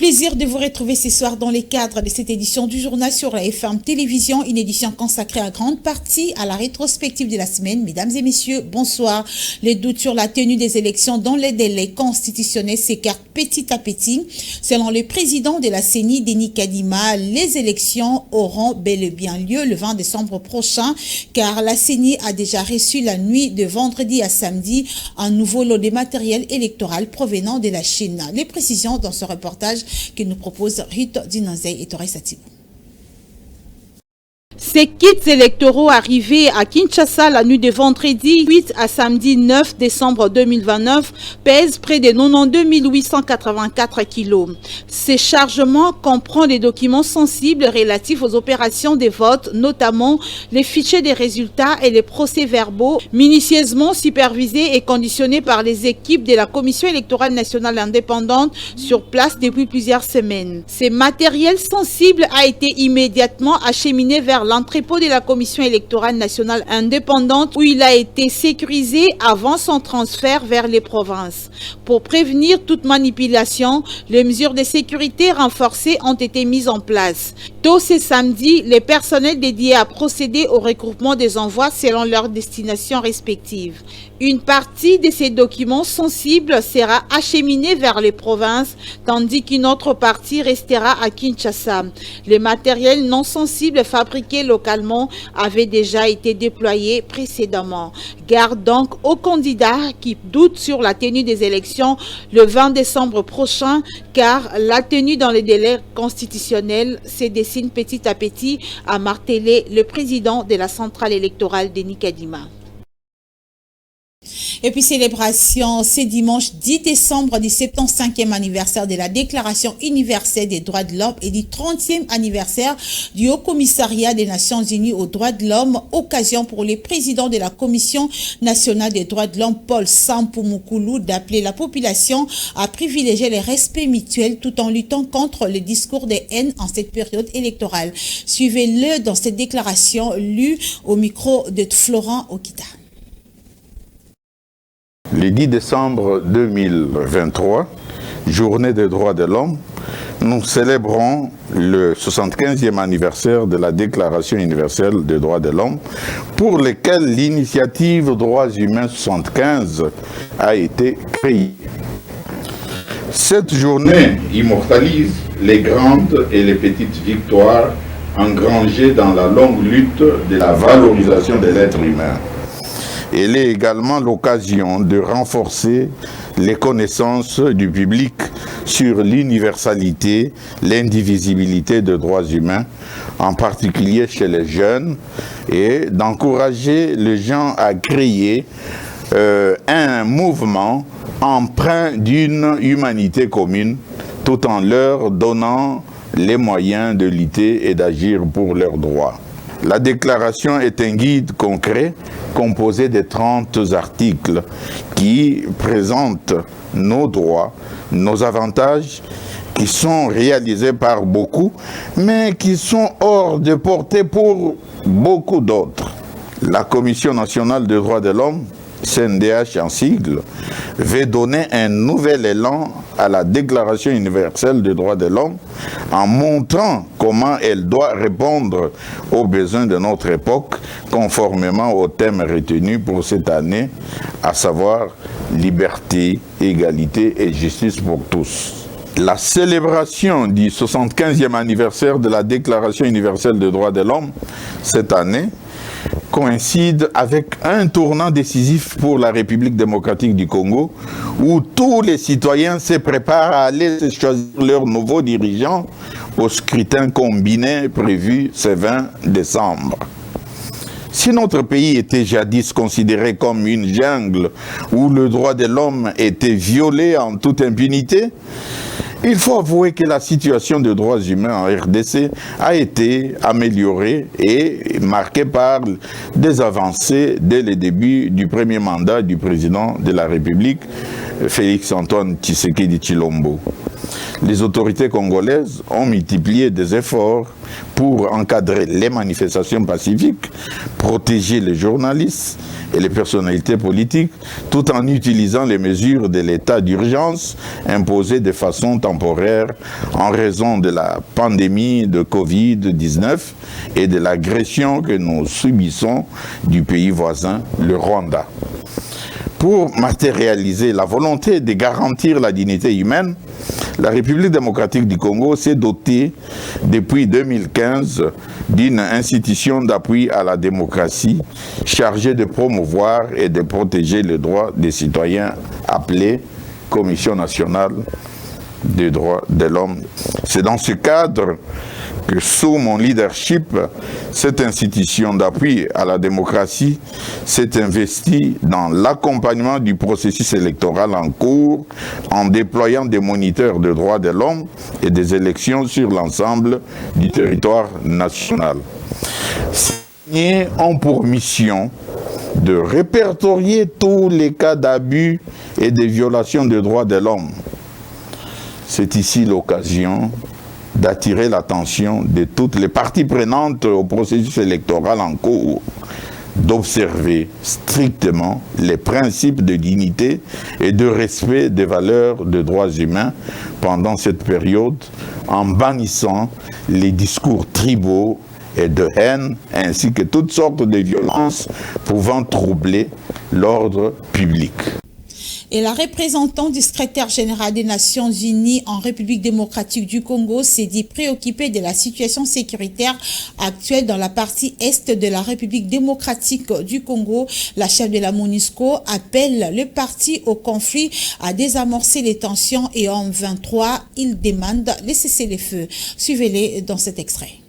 plaisir de vous retrouver ce soir dans les cadres de cette édition du journal sur la FM Télévision, une édition consacrée en grande partie à la rétrospective de la semaine. Mesdames et messieurs, bonsoir. Les doutes sur la tenue des élections dans les délais constitutionnels s'écartent petit à petit. Selon le président de la CENI, Denis Kadima, les élections auront bel et bien lieu le 20 décembre prochain, car la CENI a déjà reçu la nuit de vendredi à samedi un nouveau lot de matériel électoral provenant de la Chine. Les précisions dans ce reportage que nous propose Rito Dinanzei et Torres Satibou. Ces kits électoraux arrivés à Kinshasa la nuit de vendredi 8 à samedi 9 décembre 2029 pèsent près de 92 884 kilos. Ces chargements comprennent des documents sensibles relatifs aux opérations des votes, notamment les fichiers des résultats et les procès-verbaux, minutieusement supervisés et conditionnés par les équipes de la Commission électorale nationale indépendante sur place depuis plusieurs semaines. Ces matériels sensibles a été immédiatement acheminé vers l'entrepôt de la Commission électorale nationale indépendante où il a été sécurisé avant son transfert vers les provinces. Pour prévenir toute manipulation, les mesures de sécurité renforcées ont été mises en place. Tôt ce samedi, les personnels dédiés à procéder au regroupement des envois selon leurs destinations respectives. Une partie de ces documents sensibles sera acheminée vers les provinces, tandis qu'une autre partie restera à Kinshasa. Les matériels non sensibles fabriqués localement avaient déjà été déployés précédemment. Garde donc aux candidats qui doutent sur la tenue des élections le 20 décembre prochain, car la tenue dans les délais constitutionnels se dessine petit à petit, a martelé le président de la centrale électorale, Denis Kadima. Et puis célébration ce dimanche 10 décembre du 75e anniversaire de la Déclaration universelle des droits de l'homme et du 30e anniversaire du Haut Commissariat des Nations Unies aux droits de l'homme, occasion pour le président de la Commission nationale des droits de l'homme, Paul Sampou Moukoulou, d'appeler la population à privilégier le respect mutuel tout en luttant contre le discours de haine en cette période électorale. Suivez-le dans cette déclaration lue au micro de Florent Okita. Le 10 décembre 2023, journée des droits de l'homme, nous célébrons le 75e anniversaire de la Déclaration universelle des droits de l'homme, pour lequel l'initiative Droits humains 75 a été créée. Cette journée immortalise les grandes et les petites victoires engrangées dans la longue lutte de la valorisation de l'être humain. Elle est également l'occasion de renforcer les connaissances du public sur l'universalité, l'indivisibilité des droits humains, en particulier chez les jeunes, et d'encourager les gens à créer un mouvement empreint d'une humanité commune, tout en leur donnant les moyens de lutter et d'agir pour leurs droits. La déclaration est un guide concret composé de 30 articles qui présentent nos droits, nos avantages qui sont réalisés par beaucoup, mais qui sont hors de portée pour beaucoup d'autres. La Commission nationale des droits de l'homme, CNDH en sigle, veut donner un nouvel élan à la Déclaration universelle des droits de l'homme en montrant comment elle doit répondre aux besoins de notre époque conformément au thème retenu pour cette année, à savoir liberté, égalité et justice pour tous. La célébration du 75e anniversaire de la Déclaration universelle des droits de l'homme cette année coïncide avec un tournant décisif pour la République démocratique du Congo, où tous les citoyens se préparent à aller choisir leurs nouveaux dirigeants au scrutin combiné prévu ce 20 décembre. Si notre pays était jadis considéré comme une jungle où le droit de l'homme était violé en toute impunité, il faut avouer que la situation des droits humains en RDC a été améliorée et marquée par des avancées dès le début du premier mandat du président de la République, Félix Antoine Tshisekedi Tshilombo. Les autorités congolaises ont multiplié des efforts pour encadrer les manifestations pacifiques, protéger les journalistes et les personnalités politiques, tout en utilisant les mesures de l'état d'urgence imposées de façon temporaire en raison de la pandémie de Covid-19 et de l'agression que nous subissons du pays voisin, le Rwanda. Pour matérialiser la volonté de garantir la dignité humaine, la République démocratique du Congo s'est dotée depuis 2015 d'une institution d'appui à la démocratie chargée de promouvoir et de protéger les droits des citoyens appelée Commission nationale des droits de l'homme. C'est dans ce cadre que sous mon leadership, cette institution d'appui à la démocratie s'est investie dans l'accompagnement du processus électoral en cours en déployant des moniteurs de droits de l'homme et des élections sur l'ensemble du territoire national. Ces derniers ont pour mission de répertorier tous les cas d'abus et de violations des droits de l'homme. C'est ici l'occasion d'attirer l'attention de toutes les parties prenantes au processus électoral en cours, d'observer strictement les principes de dignité et de respect des valeurs de droits humains pendant cette période, en bannissant les discours tribaux et de haine, ainsi que toutes sortes de violences pouvant troubler l'ordre public. Et la représentante du secrétaire général des Nations Unies en République démocratique du Congo s'est dit préoccupée de la situation sécuritaire actuelle dans la partie est de la République démocratique du Congo. La chef de la MONUSCO appelle le parti au conflit à désamorcer les tensions et en 23, il demande les cessez-le-feu. Suivez-les dans cet extrait.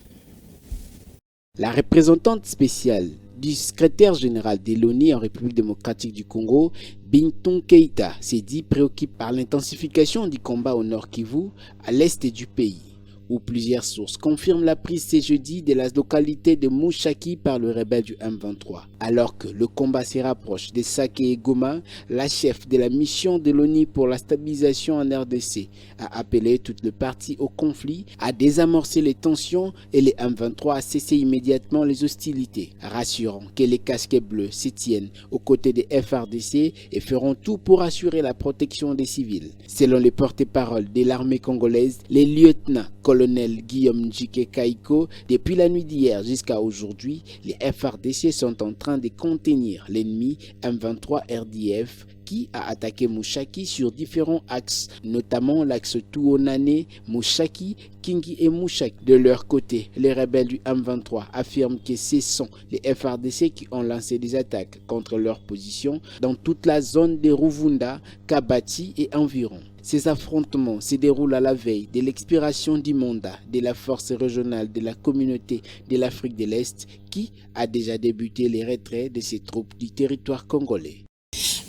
La représentante spéciale du secrétaire général de l'ONU en République démocratique du Congo, Bintou Keïta, s'est dit préoccupé par l'intensification du combat au Nord Kivu, à l'est du pays, où plusieurs sources confirment la prise ce jeudi de la localité de Mushaki par le rebelle du M23. Alors que le combat se rapproche de Sake et Goma, la chef de la mission de l'ONU pour la stabilisation en RDC a appelé toutes les parties au conflit à désamorcer les tensions et les M23 à cesser immédiatement les hostilités, rassurant que les casquets bleus se tiennent aux côtés des FARDC et feront tout pour assurer la protection des civils. Selon les porte-paroles de l'armée congolaise, les lieutenants-colonel Guillaume Njike Kaiko, depuis la nuit d'hier jusqu'à aujourd'hui, les FARDC sont en train de contenir l'ennemi M23 RDF qui a attaqué Mushaki sur différents axes, notamment l'axe Tuonane, Mushaki, Kingi et Mushaki. De leur côté, les rebelles du M23 affirment que ce sont les FARDC qui ont lancé des attaques contre leur position dans toute la zone de Ruvunda, Kabati et environ. Ces affrontements se déroulent à la veille de l'expiration du mandat de la force régionale de la communauté de l'Afrique de l'Est qui a déjà débuté les retraits de ses troupes du territoire congolais.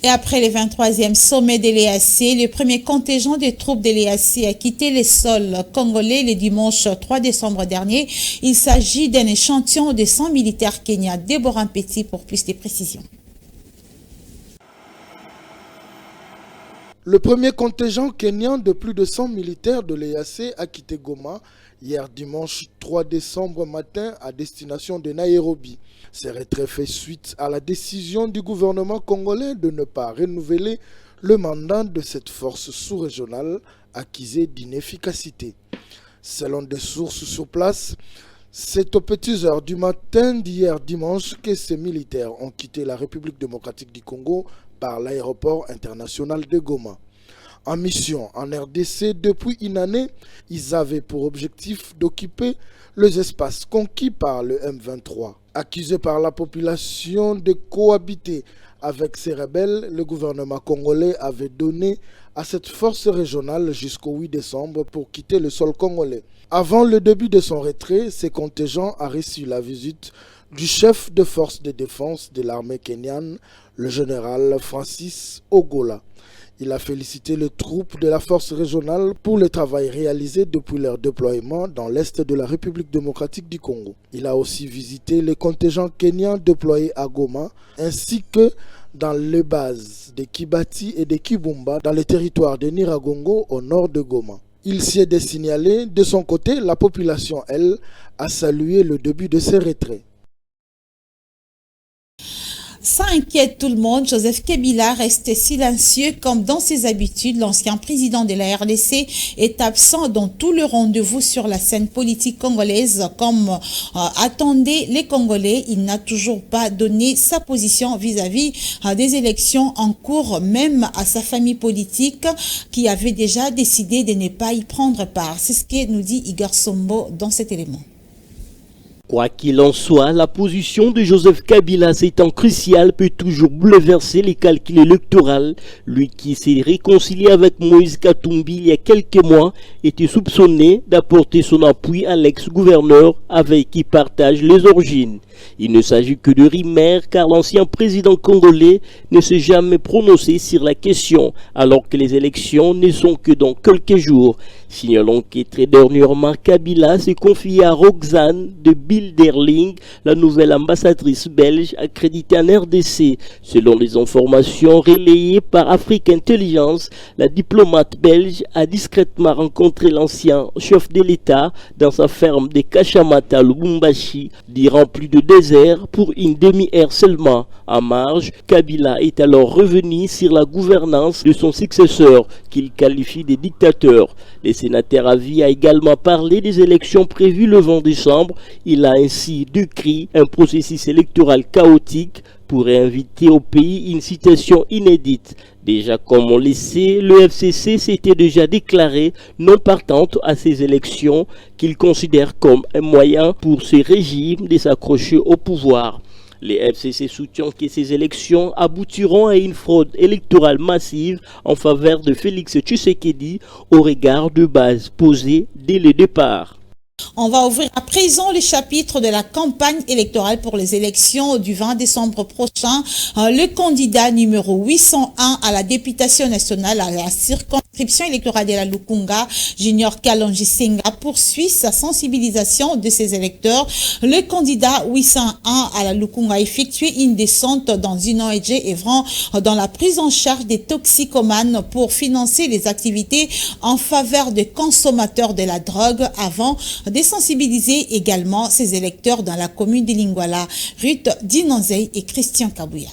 Et après le 23e sommet de l'EAC, le premier contingent des troupes de l'EAC a quitté les sols congolais le dimanche 3 décembre dernier. Il s'agit d'un échantillon de 100 militaires kenyans. Déborah Petit pour plus de précisions. Le premier contingent kenyan de plus de 100 militaires de l'EAC a quitté Goma hier dimanche 3 décembre matin à destination de Nairobi. Ce retrait fait suite à la décision du gouvernement congolais de ne pas renouveler le mandat de cette force sous-régionale accusée d'inefficacité. Selon des sources sur place, c'est aux petites heures du matin d'hier dimanche que ces militaires ont quitté la République démocratique du Congo par l'aéroport international de Goma. En mission en RDC depuis une année, ils avaient pour objectif d'occuper les espaces conquis par le M23. Accusé par la population de cohabiter avec ces rebelles, le gouvernement congolais avait donné à cette force régionale jusqu'au 8 décembre pour quitter le sol congolais. Avant le début de son retrait, ce contingent a reçu la visite du chef de force de défense de l'armée kenyane, le général Francis Ogola. Il a félicité les troupes de la force régionale pour le travail réalisé depuis leur déploiement dans l'est de la République démocratique du Congo. Il a aussi visité les contingents kenyans déployés à Goma, ainsi que dans les bases de Kibati et de Kibumba dans le territoire de Niragongo au nord de Goma. Il s'y est signalé. De son côté, la population, elle, a salué le début de ces retraits. Ça inquiète tout le monde. Joseph Kabila reste silencieux comme dans ses habitudes. L'ancien président de la RDC est absent dans tout le rendez-vous sur la scène politique congolaise. Comme attendaient les Congolais, il n'a toujours pas donné sa position vis-à-vis des élections en cours, même à sa famille politique qui avait déjà décidé de ne pas y prendre part. C'est ce que nous dit Igor Sombo dans cet élément. Quoi qu'il en soit, la position de Joseph Kabila, s'étant cruciale, peut toujours bouleverser les calculs électoraux. Lui qui s'est réconcilié avec Moïse Katumbi il y a quelques mois, était soupçonné d'apporter son appui à l'ex-gouverneur avec qui partage les origines. Il ne s'agit que de rumeurs car l'ancien président congolais ne s'est jamais prononcé sur la question alors que les élections ne sont que dans quelques jours. Signalons que très dernièrement, Kabila s'est confié à Roxane de Bilderling, la nouvelle ambassadrice belge accréditée en RDC. Selon les informations relayées par Afrique Intelligence, la diplomate belge a discrètement rencontré l'ancien chef de l'État dans sa ferme de Kachamata à Lubumbashi durant plus de 2 heures pour une demi-heure seulement. En marge, Kabila est alors revenu sur la gouvernance de son successeur qu'il qualifie de dictateur. Le sénateur Avi a également parlé des élections prévues le 20 décembre. Il a ainsi décrit un processus électoral chaotique pour inviter au pays une situation inédite. Déjà, comme on le sait, le FCC s'était déjà déclaré non partante à ces élections qu'il considère comme un moyen pour ce régime de s'accrocher au pouvoir. Les FCC soutiennent que ces élections aboutiront à une fraude électorale massive en faveur de Félix Tshisekedi au regard de bases posées dès le départ. On va ouvrir à présent le chapitre de la campagne électorale pour les élections du 20 décembre prochain. Le candidat numéro 801 à la députation nationale à la circonscription électorale de la Lukunga, Junior Kalonji Senga, poursuit sa sensibilisation de ses électeurs. Le candidat 801 à la Lukunga a effectué une descente dans une ONG œuvrant dans la prise en charge des toxicomanes pour financer les activités en faveur des consommateurs de la drogue avant de sensibiliser également ses électeurs dans la commune de Lingwala. Ruth Dinonzei et Christian Kabouya.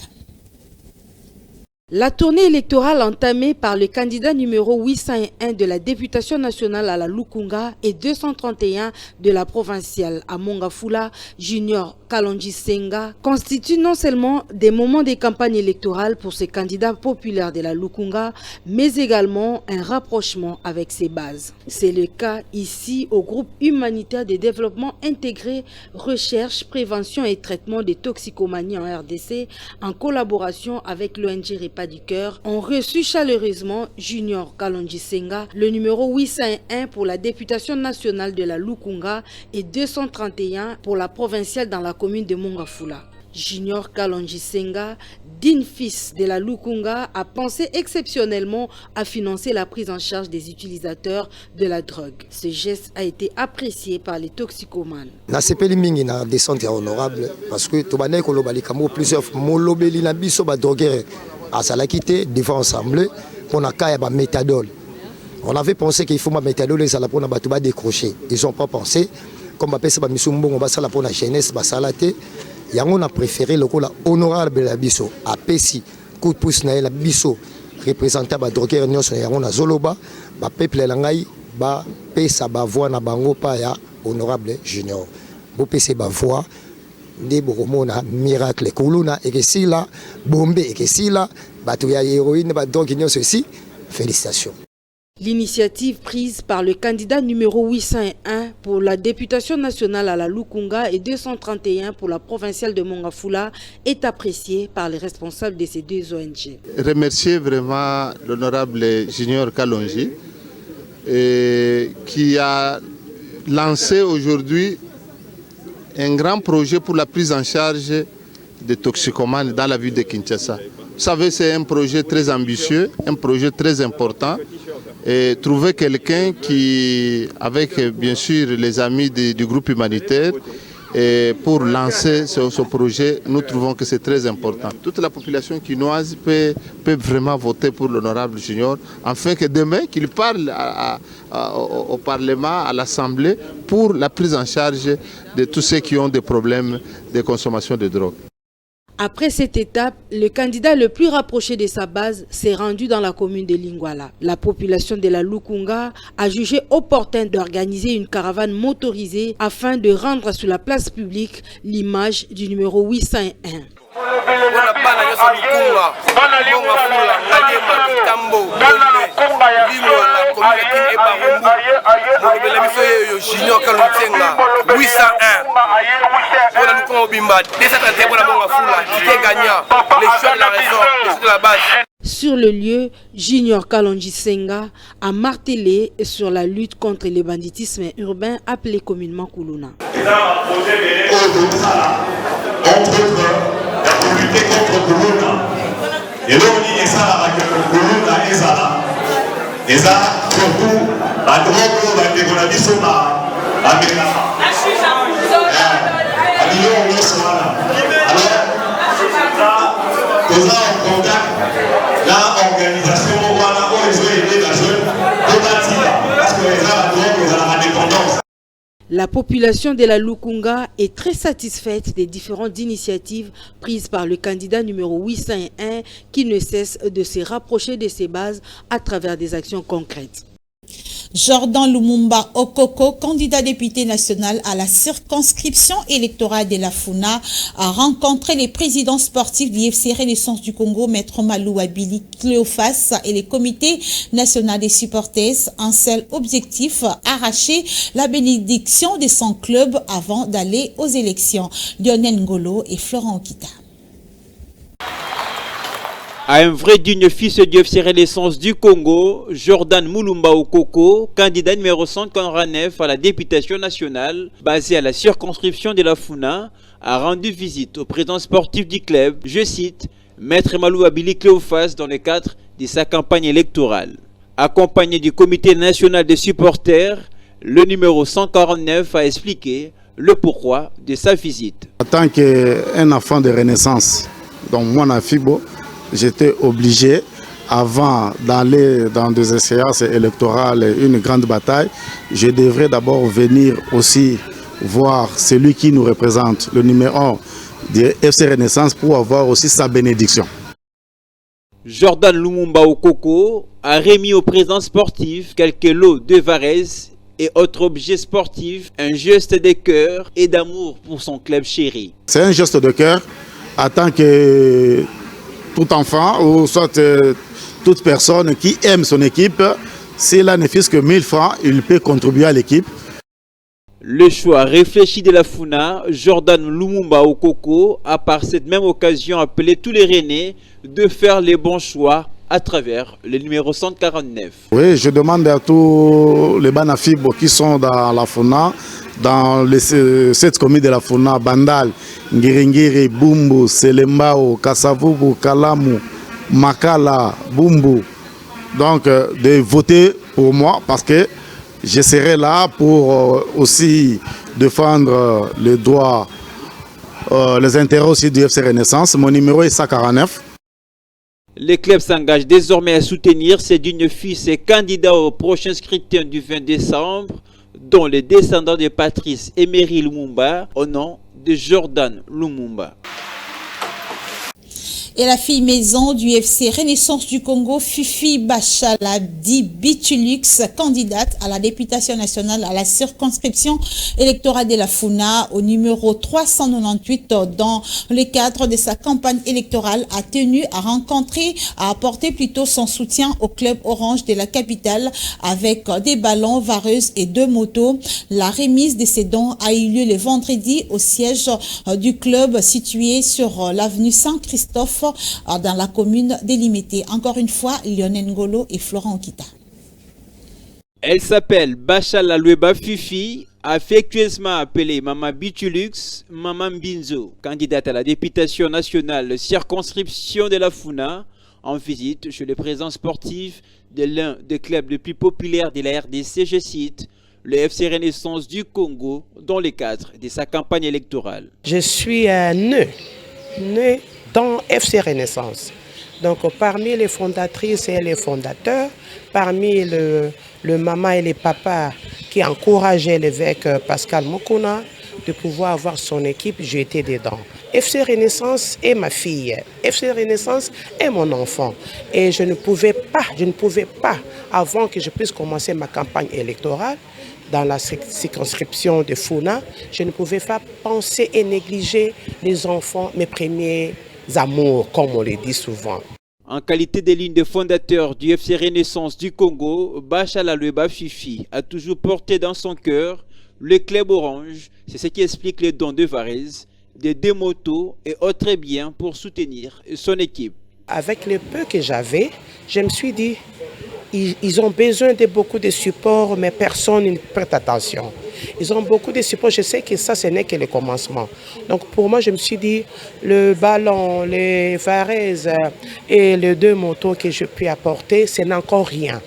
La tournée électorale entamée par le candidat numéro 801 de la députation nationale à la Lukunga et 231 de la provinciale à Mongafula, Junior Kalonji Senga, constitue non seulement des moments de campagne électorale pour ces candidats populaires de la Lukunga, mais également un rapprochement avec ses bases. C'est le cas ici au groupe humanitaire de développement intégré, recherche, prévention et traitement des toxicomanies en RDC, en collaboration avec l'ONG du cœur, ont reçu chaleureusement Junior Kalonji Senga, le numéro 801 pour la députation nationale de la Lukunga et 231 pour la provinciale dans la commune de Mongafula. Junior Kalonji Senga, digne fils de la Lukunga, a pensé exceptionnellement à financer la prise en charge des utilisateurs de la drogue. Ce geste a été apprécié par les toxicomanes. Na sepeli mingi na descente honorable parce que tobane ko lobali kamo plusieurs molobeli na biso ba droguer à Salakité devant ensemble pour na kaya ba méthadone. On avait pensé qu'il faut ma méthadone les ala pour na batuba décrocher. Ils ont pas pensé comme ba pesa ba misumbo on va sala pour na jeunesse ba salate. Yango on a préféré le coup honorable la biso a pesi coup de pouce na la biso représentant ba droguer nyonso yango na zoloba ba peuple la ngai ba pesa ba voix na bango pa ya honorable Junior. Bo pesa ba voix des boromona miracle kuluna et que si là bombé et que si là bato ya héroïne ba drogue nyonso aussi félicitations. L'initiative prise par le candidat numéro 801 pour la députation nationale à la Lukunga et 231 pour la provinciale de Mongafula est appréciée par les responsables de ces deux ONG. Remercier vraiment l'honorable Junior Kalonji qui a lancé aujourd'hui un grand projet pour la prise en charge des toxicomanes dans la ville de Kinshasa. Vous savez, c'est un projet très ambitieux, un projet très important. Et trouver quelqu'un qui, avec bien sûr les amis du groupe humanitaire, Et pour lancer ce projet, nous trouvons que c'est très important. Toute la population quinoise peut vraiment voter pour l'honorable Junior, afin que demain, qu'il parle au Parlement, à l'Assemblée, pour la prise en charge de tous ceux qui ont des problèmes de consommation de drogue. Après cette étape, le candidat le plus rapproché de sa base s'est rendu dans la commune de Lingwala. La population de la Lukunga a jugé opportun d'organiser une caravane motorisée afin de rendre sur la place publique l'image du numéro 801. Sur le lieu, Junior Kalonji Senga a martelé sur la lutte contre le banditisme urbain appelé communément Kuluna. Pour lutter contre Kuluna. Et là, on dit ça que Kuluna est là. Et ça, surtout, la drogue, on a dit ça, alors, en contact, l'organisation, voilà, on les a aidés la jeune, parce que les la drogue, ils ont la dépendance. La population de la Lukunga est très satisfaite des différentes initiatives prises par le candidat numéro 801 qui ne cesse de se rapprocher de ses bases à travers des actions concrètes. Jordan Lumumba Okoko, candidat député national à la circonscription électorale de la Funa, a rencontré les présidents sportifs du FC Renaissance du Congo, Maître Malou Abili Cléophas et les comités nationaux des supporters. Un seul objectif, arracher la bénédiction de son club avant d'aller aux élections. Lionel Ngolo et Florent Okita. À un vrai digne fils du FC Renaissance du Congo, Jordan Mulumba Okoko, candidat numéro 149 à la députation nationale, basé à la circonscription de la Funa, a rendu visite au président sportif du club, je cite, Maître Malou Abili Cléophas dans le cadre de sa campagne électorale. Accompagné du comité national des supporters, le numéro 149 a expliqué le pourquoi de sa visite. En tant qu'un enfant de Renaissance, donc moi, Nafibo, j'étais obligé, avant d'aller dans des séances électorales, une grande bataille, je devrais d'abord venir aussi voir celui qui nous représente, le numéro 1 de FC Renaissance, pour avoir aussi sa bénédiction. Jordan Lumumba Okoko a remis au président sportif quelques lots de varèse et autres objets sportifs, un geste de cœur et d'amour pour son club chéri. C'est un geste de cœur en tant que tout enfant ou soit toute personne qui aime son équipe, s'il a ne fût-ce que 1000 francs, il peut contribuer à l'équipe. Le choix réfléchi de la Funa, Jordan Lumumba Okoko a par cette même occasion appelé tous les Rennais de faire les bons choix à travers le numéro 149. Oui, je demande à tous les Banafib qui sont dans la Funa, dans les 7 communes de la Funa, Bandal, Ngiringiri, Bumbu, Selembao, Kasavubu, Kalamu, Makala, Bumbu, donc de voter pour moi parce que je serai là pour aussi défendre les droits, les intérêts aussi du FC Renaissance. Mon numéro est 149. Les clubs s'engagent désormais à soutenir ces dignes fils et candidats au prochain scrutin du 20 décembre, dont les descendants de Patrice Emery Lumumba, au nom de Jordan Lumumba. Et la fille maison du FC Renaissance du Congo, Fifi Bachala dit Bitulux, candidate à la députation nationale à la circonscription électorale de la Funa au numéro 398 dans le cadre de sa campagne électorale, a tenu à rencontrer, à apporter plutôt son soutien au club orange de la capitale avec des ballons, vareuses et 2 motos. La remise de ces dons a eu lieu le vendredi au siège du club situé sur l'avenue Saint-Christophe dans la commune délimitée. Encore une fois, Lionel Ngolo et Florent Okita. Elle s'appelle Bachala Lueba Fifi, affectueusement appelée Maman Bitulux, Maman Binzo, candidate à la députation nationale circonscription de la Funa, en visite chez le président sportif de l'un des clubs les plus populaires de la RDC, je cite, le FC Renaissance du Congo dans le cadre de sa campagne électorale. Je suis né dans FC Renaissance. Donc parmi les fondatrices et les fondateurs, parmi le maman et les papas qui encourageaient l'évêque Pascal Mukuna de pouvoir avoir son équipe, j'étais dedans. FC Renaissance est ma fille, FC Renaissance est mon enfant. Et je ne pouvais pas, avant que je puisse commencer ma campagne électorale, dans la circonscription de Funa, je ne pouvais pas penser et négliger les enfants, mes premiers amours, comme on le dit souvent. En qualité de l'une des fondateurs du FC Renaissance du Congo, Bachala Lueba Fifi a toujours porté dans son cœur le club orange. C'est ce qui explique les dons de Varese, de deux motos et autres biens pour soutenir son équipe. Avec le peu que j'avais, je me suis dit, ils ont besoin de beaucoup de support, mais personne ne prête attention. Ils ont beaucoup de support, je sais que ça, ce n'est que le commencement. Donc pour moi, je me suis dit, le ballon, les Varese et les deux motos que je peux apporter, ce n'est encore rien.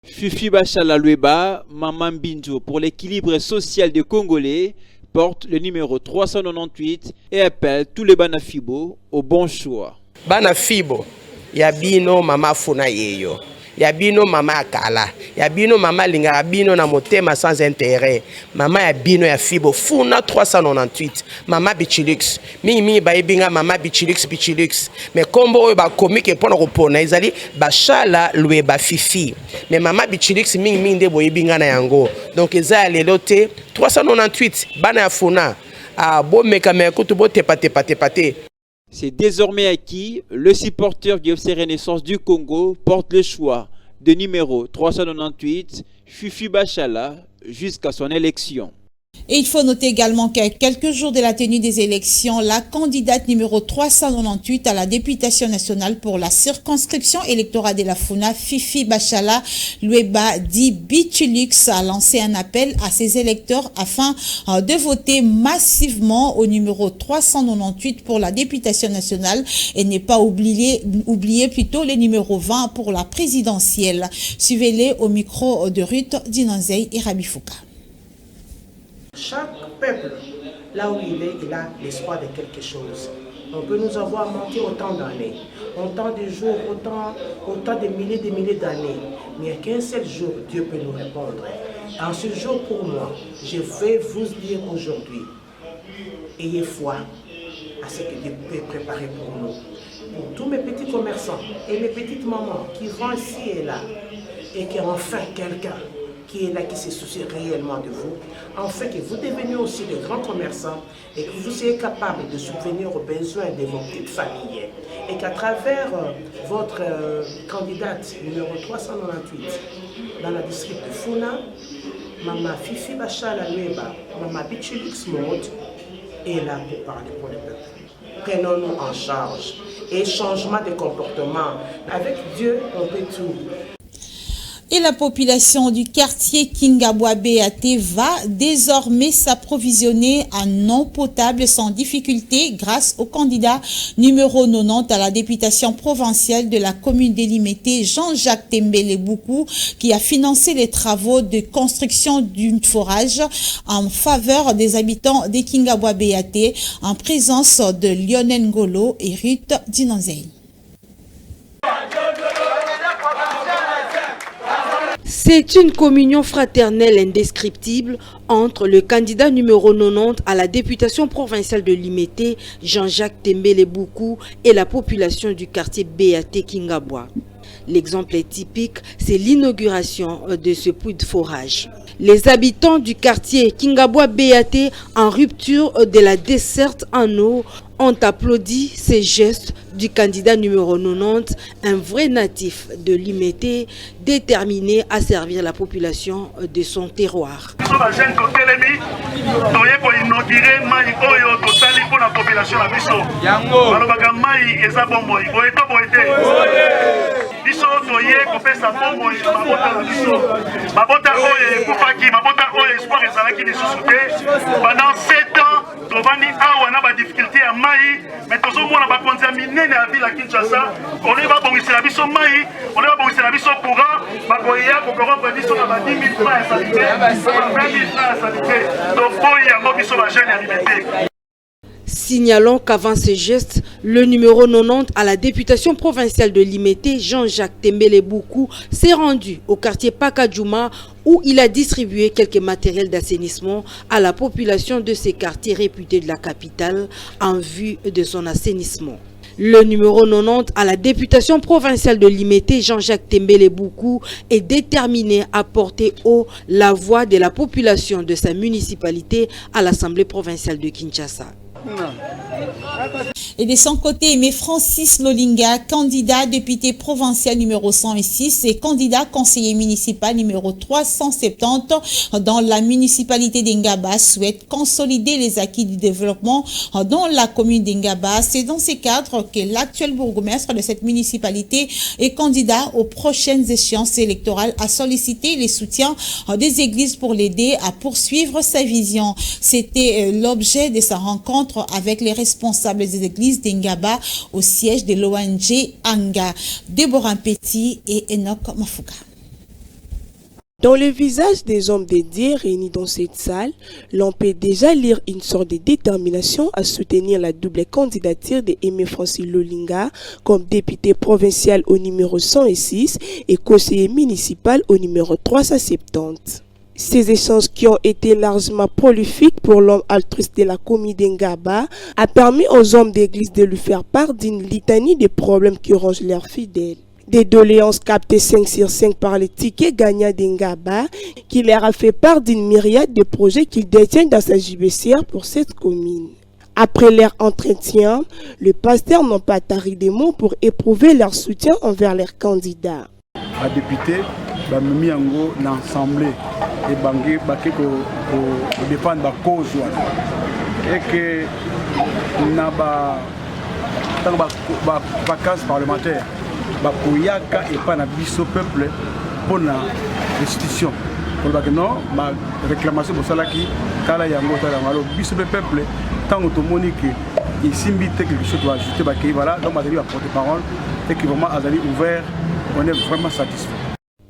Fifi Bachala Lueba, Maman Binjo pour l'équilibre social des Congolais, porte le numéro 398 et appelle tous les Banafibo au bon choix. Banafibo, Yabino Mama Funa Yeyo. Yabino Mama Akala, Yabino Mama Linga, Yabino na motema sans intérêt. Mama Yabino Yafibo, Funa 398, Mama Bichilux. Mimi Baibinga Mama Bichilux. Mais combo ba comique pour repona, Izali Bachala Lueba Fifi. Mais Mama Bichilux Ming de Boibinga na yango. Donc Izali lote 398, Bana Funa. Ah bon mekame kutu bo tepate. C'est désormais acquis, le supporter du FC Renaissance du Congo porte le choix de numéro 398, Fifi Bachala, jusqu'à son élection. Et il faut noter également qu'à quelques jours de la tenue des élections, la candidate numéro 398 à la députation nationale pour la circonscription électorale de la Funa, Fifi Bachala Lueba dit Bichilux, a lancé un appel à ses électeurs afin de voter massivement au numéro 398 pour la députation nationale et ne pas oublier plutôt le numéro 20 pour la présidentielle. Suivez-les au micro de Ruth Dinanzei et Rabi Fouka. Chaque peuple, là où il a l'espoir de quelque chose. On peut nous avoir manqué autant d'années, autant de jours, autant de milliers d'années. Mais il n'y a qu'un seul jour, Dieu peut nous répondre. En ce jour, pour moi, je vais vous dire aujourd'hui, ayez foi à ce que Dieu peut préparer pour nous. Pour tous mes petits commerçants et mes petites mamans qui vont ici et là, et qu'enfin quelqu'un qui est là, qui se soucie réellement de vous, en fait que vous deveniez aussi de grands commerçants et que vous soyez capable de subvenir aux besoins de vos petites familles. Et qu'à travers votre candidate numéro 398 dans la district de Funa, Maman Fifi Bachala Lueba, Maman Bichilux Mode est là pour parler pour le peuple. Prenons-nous en charge et changement de comportement. Avec Dieu, on peut tout. Et la population du quartier Kingabwa-BAT va désormais s'approvisionner en eau potable sans difficulté grâce au candidat numéro 90 à la députation provinciale de la commune délimitée, Jean-Jacques Tembele-Boukou, qui a financé les travaux de construction d'une forage en faveur des habitants de Kingabwa-BAT en présence de Lionel Ngolo et Ruth Dinanzei. C'est une communion fraternelle indescriptible entre le candidat numéro 90 à la députation provinciale de Limete, Jean-Jacques Tembele-Boukou, et la population du quartier BAT Kingabwa. L'exemple est typique, c'est l'inauguration de ce puits de forage. Les habitants du quartier Kingabwa-BAT, en rupture de la desserte en eau, ont applaudi ces gestes du candidat numéro 90, un vrai natif de Limete, déterminé à servir la population de son terroir. biso toye kopesa bongo mabota na biso mabota oyo ekufaki mabota oyo espoir ezalaki lisusu te pendant 7 ans tobandi awa na badifficulté ya mai mais tozomona bakonzi ya minene ya ville ya Kinshasa olingi babongisela biso mai olingi babongisela biso courant bakoya kokorompre biso na ba 10 000 francs ya salite ba 20 000 francs ya salite toboyi yango biso bajeune ya liberté. Signalons qu'avant ce geste, le numéro 90 à la députation provinciale de Limete, Jean-Jacques Tembele Boukou, s'est rendu au quartier Pakadjouma où il a distribué quelques matériels d'assainissement à la population de ces quartiers réputés de la capitale en vue de son assainissement. Le numéro 90 à la députation provinciale de Limete, Jean-Jacques Tembele Boukou, est déterminé à porter haut la voix de la population de sa municipalité à l'Assemblée provinciale de Kinshasa. Et de son côté, Aimé Francis Lolinga, candidat député provincial numéro 106 et candidat conseiller municipal numéro 370 dans la municipalité d'Ingaba, souhaite consolider les acquis du développement dans la commune d'Ingaba. C'est dans ces cadres que l'actuel bourgmestre de cette municipalité est candidat aux prochaines échéances électorales à solliciter les soutiens des églises pour l'aider à poursuivre sa vision. C'était l'objet de sa rencontre avec les responsables des églises d'Ingaba au siège de l'ONG Anga. Déborah Petit et Enoch Mafuka. Dans le visage des hommes dédiés réunis dans cette salle, l'on peut déjà lire une sorte de détermination à soutenir la double candidature de Aimé Francis Lolinga comme député provincial au numéro 106 et conseiller municipal au numéro 370. Ces échanges qui ont été largement prolifiques pour l'homme altruiste de la commune d'Ingaba a permis aux hommes d'église de lui faire part d'une litanie de problèmes qui rongent leurs fidèles. Des doléances captées 5 sur 5 par les tickets gagnants d'Ingaba qui leur a fait part d'une myriade de projets qu'il détient dans sa JBCR pour cette commune. Après leur entretien, le pasteur n'a pas tari des mots pour éprouver leur soutien envers leurs candidats. À député, bamimi yango na assemblée et bangi baki ko défendre ba cause et que na ba tant ba case parlementaire ba koyaka et pas na biso peuple pour la restitution pour ba que non ma réclamation pour ça là qui kala yango ta ngalo biso peuple tant to monique ici mbite quelque chose doit ajouter ba que voilà donc Azali va porter parole et que vraiment Azali ouvert. On est vraiment satisfait.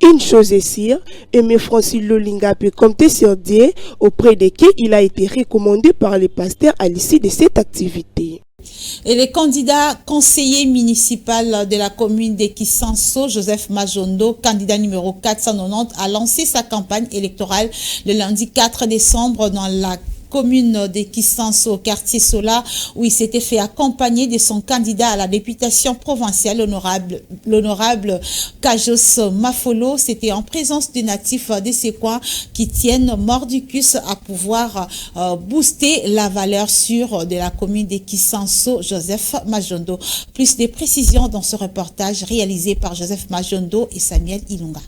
Une chose est sûre, Aimé Francis Lolinga peut compter sur Dieu auprès de qui il a été recommandé par les pasteurs à l'issue de cette activité. Et le candidat conseiller municipal de la commune de Kisanso, Joseph Majondo, candidat numéro 490, a lancé sa campagne électorale le lundi 4 décembre dans la commune de Kisanso, au quartier Sola, où il s'était fait accompagner de son candidat à la députation provinciale, l'honorable Kajos Mafolo. C'était en présence des natifs de ces coins qui tiennent mordicus à pouvoir booster la valeur sûre de la commune de Kisanso. Joseph Majondo. Plus de précisions dans ce reportage réalisé par Joseph Majondo et Samuel Ilunga.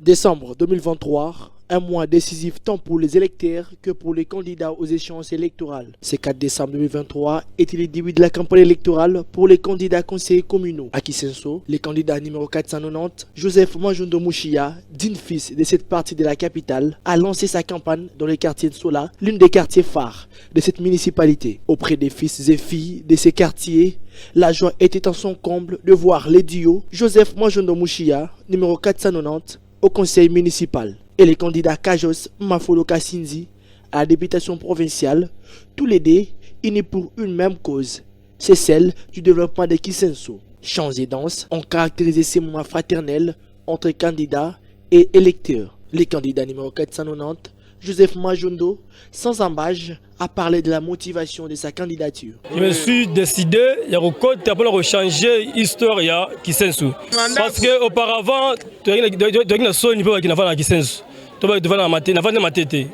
Décembre 2023. Un mois décisif tant pour les électeurs que pour les candidats aux échéances électorales. Ce 4 décembre 2023 était le début de la campagne électorale pour les candidats conseillers communaux. À Kisenso, le candidat numéro 490, Joseph Majondo Mouchia, digne fils de cette partie de la capitale, a lancé sa campagne dans le quartier de Sola, l'une des quartiers phares de cette municipalité. Auprès des fils et filles de ces quartiers, la joie était en son comble de voir les duos Joseph Majondo Mouchia, numéro 490, au conseil municipal, et les candidats Kajos Mafolo Kassinzi à la députation provinciale, tous les deux unis pour une même cause, c'est celle du développement de Kisenso. Chants et danses ont caractérisé ces moments fraternels entre candidats et électeurs. Les candidats numéro 490, Joseph Majondo, sans embâche, a parlé de la motivation de sa candidature. Je me suis décidé de changer l'histoire de Kisenso. Parce qu'auparavant, tu as une seule niveau qui n'a pas de Kisenso. Tu vas devant ma tête.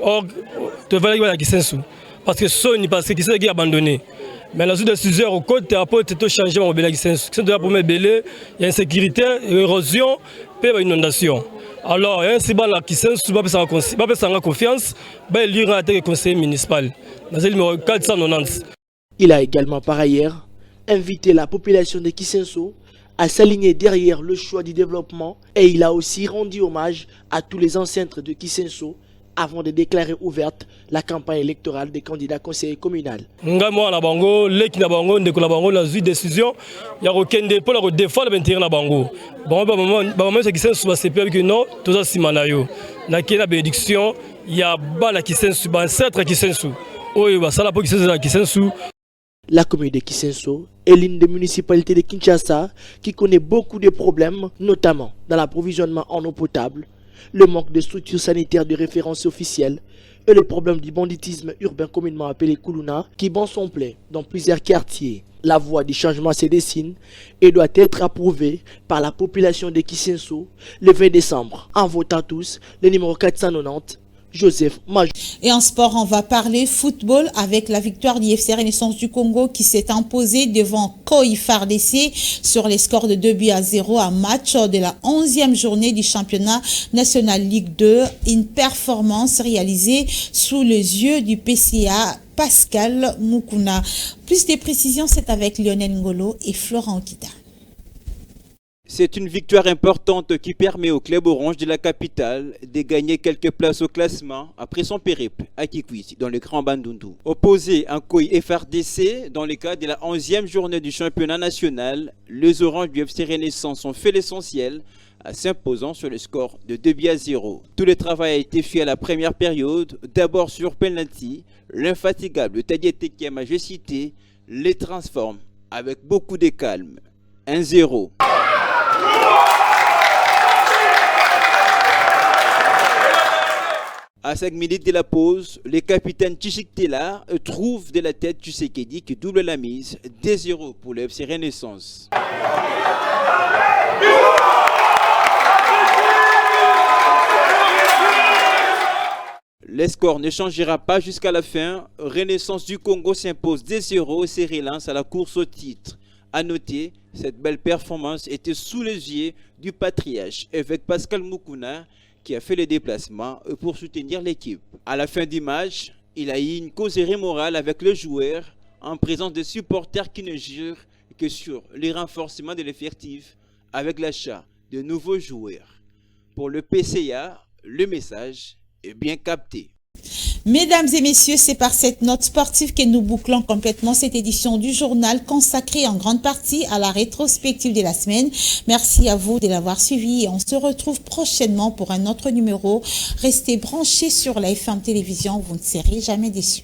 Or, tu vas aller à Kisenso. Parce que Sony, parce que Kisenso est abandonné. Mais la suite de 6 heures au côté, tu as changé mon belé Kisenso. Kisenso doit pour me belé, il y a insécurité, érosion, puis inondation. Alors, il y a un siban qui s'est pas confiance, il y a un conseiller municipal. Dans le numéro 490. Il a également par ailleurs invité la population de Kisenso à s'aligner derrière le choix du développement et il a aussi rendu hommage à tous les ancêtres de Kisenso avant de déclarer ouverte la campagne électorale des candidats conseillers communaux. Ngamo na bango leki na bango ndeko na bango na zui décision ya kokende pour la défendre l'intérêt na bango. Bon ba moment ce Kisenso ba sepia que non toza simana yo. Na kena bénédiction ya bala Kisenso ba ancêtre Kisenso. Oyo ba sala po Kisenso. La commune de Kisenso est l'une des municipalités de Kinshasa qui connaît beaucoup de problèmes, notamment dans l'approvisionnement en eau potable, le manque de structures sanitaires de référence officielle et le problème du banditisme urbain communément appelé Kuluna qui bat son plein dans plusieurs quartiers. La voie du changement se dessine et doit être approuvée par la population de Kisenso le 20 décembre en votant tous le numéro 490. Joseph Maj. Et en sport, on va parler football avec la victoire du FC Renaissance du Congo qui s'est imposé devant Koi FARDC sur les scores de 2-0 à match de la 11e journée du championnat national Ligue 2. Une performance réalisée sous les yeux du PCA Pascal Mukuna. Plus de précisions, c'est avec Lionel Ngolo et Florent Okita. C'est une victoire importante qui permet au club orange de la capitale de gagner quelques places au classement après son périple à Kikwisi dans le Grand Bandundu. Opposé à Koi FARDC dans le cadre de la 11e journée du championnat national, les oranges du FC Renaissance ont fait l'essentiel en s'imposant sur le score de 2-0. Tout le travail a été fait à la première période, d'abord sur penalty, l'infatigable Tadié Tekiama, j'ai cité, les transforme avec beaucoup de calme. 1-0. À 5 minutes de la pause, le capitaine Tshikiktela trouve de la tête Tshisekedi qui double la mise. 2-0 pour le FC Renaissance. Le score ne changera pas jusqu'à la fin. Renaissance du Congo s'impose 2-0 et se relance à la course au titre. A noter, cette belle performance était sous les yeux du patriarche avec Pascal Mukuna qui a fait le déplacement pour soutenir l'équipe. À la fin du match, il a eu une causerie morale avec le joueur en présence de supporters qui ne jurent que sur les renforcements de l'effectif avec l'achat de nouveaux joueurs. Pour le PCA, le message est bien capté. Mesdames et messieurs, c'est par cette note sportive que nous bouclons complètement cette édition du journal consacrée en grande partie à la rétrospective de la semaine. Merci à vous de l'avoir suivi et on se retrouve prochainement pour un autre numéro. Restez branchés sur la FM Télévision, vous ne serez jamais déçus.